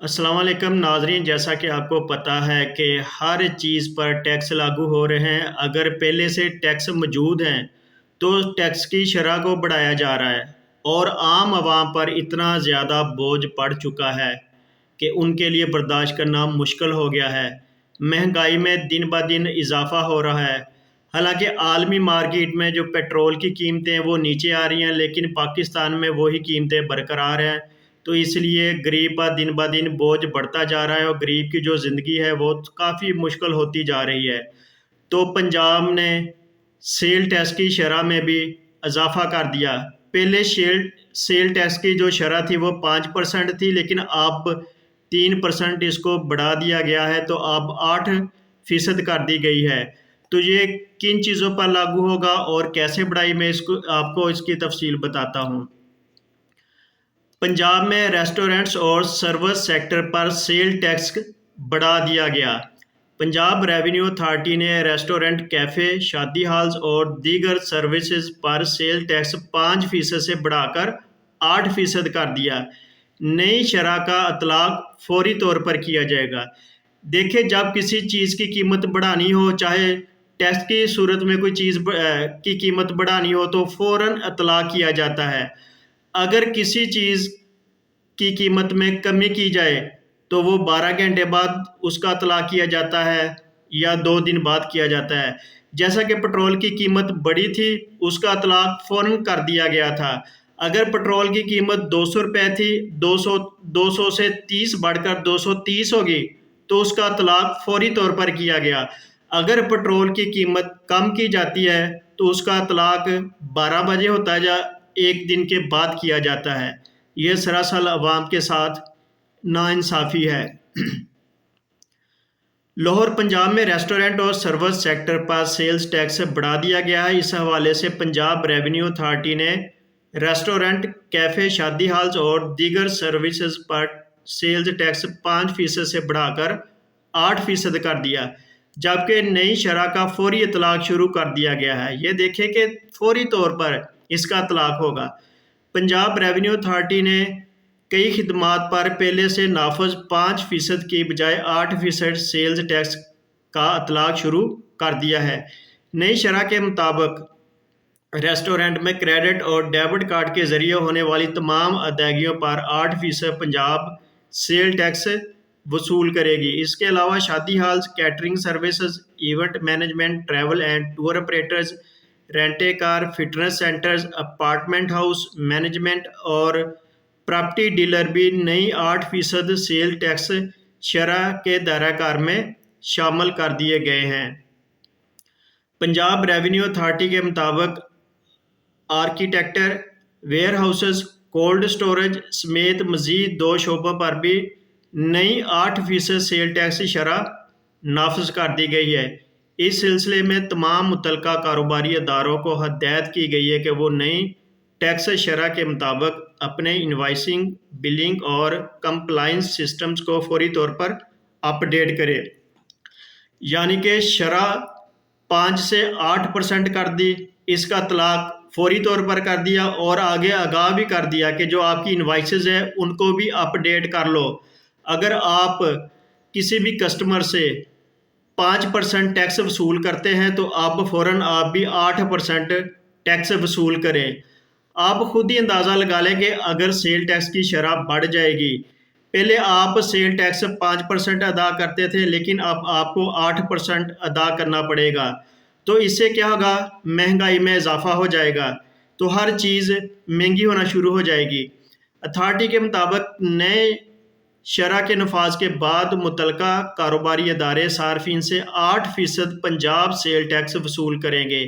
अस्सलाम वालेकुम नाज़रीन, जैसा कि आपको पता है कि हर चीज़ पर टैक्स लागू हो रहे हैं। अगर पहले से टैक्स मौजूद हैं तो टैक्स की शरह को बढ़ाया जा रहा है और आम आवाम पर इतना ज़्यादा बोझ पड़ चुका है कि उनके लिए बर्दाश्त करना मुश्किल हो गया है। महंगाई में दिन ब दिन इजाफ़ा हो रहा है। हालांकि आलमी मार्केट में जो पेट्रोल की कीमतें हैं वो नीचे आ रही हैं, लेकिन पाकिस्तान में वही कीमतें बरकरार हैं। तो इसलिए गरीब ब दिन बोझ बढ़ता जा रहा है और गरीब की जो ज़िंदगी है वो काफ़ी मुश्किल होती जा रही है। तो पंजाब ने सेल टैक्स की शरह में भी इजाफ़ा कर दिया। पहले सेल टैक्स की जो शरह थी वो 5% थी, लेकिन अब 3% इसको बढ़ा दिया गया है, तो अब 8% कर दी गई है। तो ये किन चीज़ों पर लागू होगा और कैसे बढ़ाई, मैं इसको आपको इसकी तफसील बताता हूँ। पंजाब में रेस्टोरेंट्स और सर्विस सेक्टर पर सेल टैक्स बढ़ा दिया गया। पंजाब रेवेन्यू अथॉरिटी ने रेस्टोरेंट, कैफ़े, शादी हॉल्स और दीगर सर्विसेज पर सेल टैक्स 5% से बढ़ाकर 8% कर दिया। नई शरह का इतलाक फौरी तौर पर किया जाएगा। देखिए, जब किसी चीज़ की कीमत बढ़ानी हो, चाहे टैक्स की सूरत में कोई चीज़ की कीमत बढ़ानी हो, तो फ़ौरन इतलाक किया जाता है। अगर किसी चीज़ की कीमत में कमी की जाए तो वो 12 घंटे बाद उसका इतलाक किया जाता है या 2 दिन बाद किया जाता है। जैसा कि पेट्रोल की कीमत बढ़ी थी, उसका इतलाक फ़ौरन कर दिया गया था। अगर पेट्रोल की कीमत ₹200 थी, 200 से 30 बढ़कर 230 होगी, तो उसका इतलाक फ़ौरी तौर पर किया गया। अगर पेट्रोल की कीमत कम की जाती है तो उसका इतलाक 12 बजे होता है या 1 दिन के बाद किया जाता है। ये सरासर अवाम के साथ नाइंसाफ़ी है। लाहौर पंजाब में रेस्टोरेंट और सर्विस सेक्टर पर सेल्स टैक्स बढ़ा दिया गया है। इस हवाले से पंजाब रेवेन्यू अथॉरिटी ने रेस्टोरेंट, कैफ़े, शादी हॉल्स और दीगर सर्विसेज पर सेल्स टैक्स 5% से बढ़ाकर 8% कर दिया, जबकि नई शरह का फौरी इतलाक शुरू कर दिया गया है। ये देखें कि फौरी तौर पर इसका इतलाक होगा। पंजाब रेवेन्यू अथॉरिटी ने कई खिदमात पर पहले से नाफज 5% की बजाय 8% सेल्स टैक्स का इतलाक शुरू कर दिया है। नई शरह के मुताबिक रेस्टोरेंट में क्रेडिट और डेबिट कार्ड के ज़रिए होने वाली तमाम अदायगियों पर 8% पंजाब सेल टैक्स वसूल करेगी। इसके अलावा शादी halls, catering services, event management, travel and tour operators, rent a car, fitness centres, apartment house management और प्रॉपर्टी डीलर भी नई 8% सेल टैक्स शरह के दायरा-कार में शामिल कर दिए गए हैं। पंजाब रेवेन्यू अथॉरिटी के मुताबिक architecture, warehouses, cold storage समेत मज़ीद 2 शोबों पर भी नई 8% सेल टैक्स शरह नाफज कर दी गई है। इस सिलसिले में तमाम मुतलका कारोबारी अदारों को हदायत की गई है कि वो नई टैक्स शरह के मुताबिक अपने इनवाइसिंग, बिलिंग और कंप्लाइंस सिस्टम्स को फौरी तौर पर अपडेट करें। यानी कि शरह 5 से 8% कर दी, इसका इतलाक फौरी तौर पर कर दिया और आगे आगाह भी कर दिया कि जो आपकी इनवाइसेस है उनको भी अपडेट कर लो। अगर आप किसी भी कस्टमर से 5% टैक्स वसूल करते हैं तो अब फ़ौरन आप भी 8% टैक्स वसूल करें। आप खुद ही अंदाज़ा लगा लें कि अगर सेल टैक्स की शरह बढ़ जाएगी, पहले आप सेल टैक्स 5% अदा करते थे, लेकिन अब आपको 8% अदा करना पड़ेगा। तो इससे क्या होगा, महंगाई में इजाफ़ा हो जाएगा, तो हर चीज़ महंगी होना शुरू हो जाएगी। अथॉरिटी के मुताबिक नए शरह के नफाज के बाद मुतलका कारोबारी अदारे सार्फिन से 8% पंजाब सेल टैक्स वसूल करेंगे।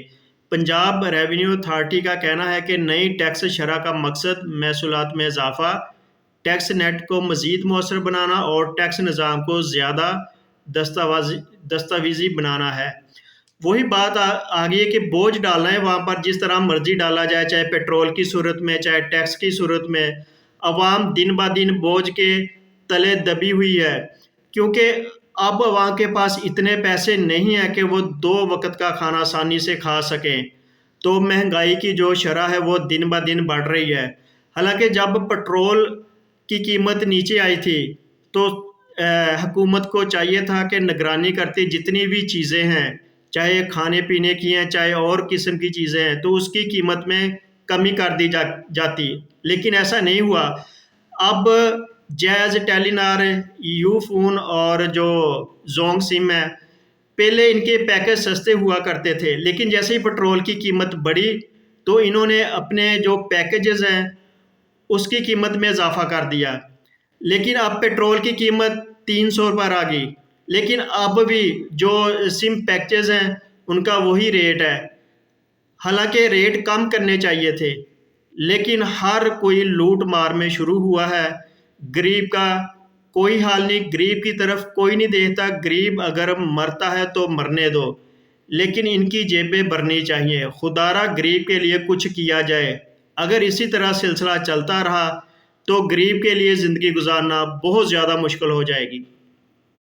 पंजाब रेवेन्यू अथॉरिटी का कहना है कि नई टैक्स शरह का मकसद महसूलात में इजाफ़ा, टैक्स नेट को मज़ीद मौसर बनाना और टैक्स निज़ाम को ज़्यादा दस्तावेज़ी बनाना है। वही बात आ गई है कि बोझ डालना है वहाँ पर जिस तरह मर्जी डाला जाए, चाहे पेट्रोल की सूरत में, चाहे टैक्स की सूरत में। अवाम दिन ब दिन बोझ के तले दबी हुई है, क्योंकि अब अवाम के पास इतने पैसे नहीं हैं कि वो 2 वक्त का खाना आसानी से खा सकें। तो महंगाई की जो शरह है वो दिन ब दिन बढ़ रही है। हालांकि जब पेट्रोल की कीमत नीचे आई थी تو حکومت کو چاہیے تھا کہ نگرانی کرتی جتنی بھی چیزیں ہیں، چاہے کھانے پینے کی ہیں چاہے اور قسم کی چیزیں ہیں، تو اس کی قیمت میں کمی کر دی جاتی، لیکن ایسا نہیں ہوا۔ اب جیز، ٹیلی نار، یو فون اور جو زونگ سم ہے، پہلے ان کے پیکج سستے ہوا کرتے تھے، لیکن جیسے ہی پٹرول کی قیمت بڑھی تو انہوں نے اپنے جو پیکجز ہیں اس کی قیمت میں اضافہ کر دیا، لیکن اب پیٹرول کی قیمت 300 پر آ گئی، لیکن اب بھی جو سم پیکجز ہیں ان کا وہی ریٹ ہے۔ حالانکہ ریٹ کم کرنے چاہیے تھے، لیکن ہر کوئی لوٹ مار میں شروع ہوا ہے۔ غریب کا کوئی حال نہیں، غریب کی طرف کوئی نہیں دیکھتا، غریب اگر مرتا ہے تو مرنے دو، لیکن ان کی جیبیں بھرنی چاہیے۔ خدا را غریب کے لیے کچھ کیا جائے۔ اگر اسی طرح سلسلہ چلتا رہا تو غریب کے لیے زندگی گزارنا بہت زیادہ مشکل ہو جائے گی۔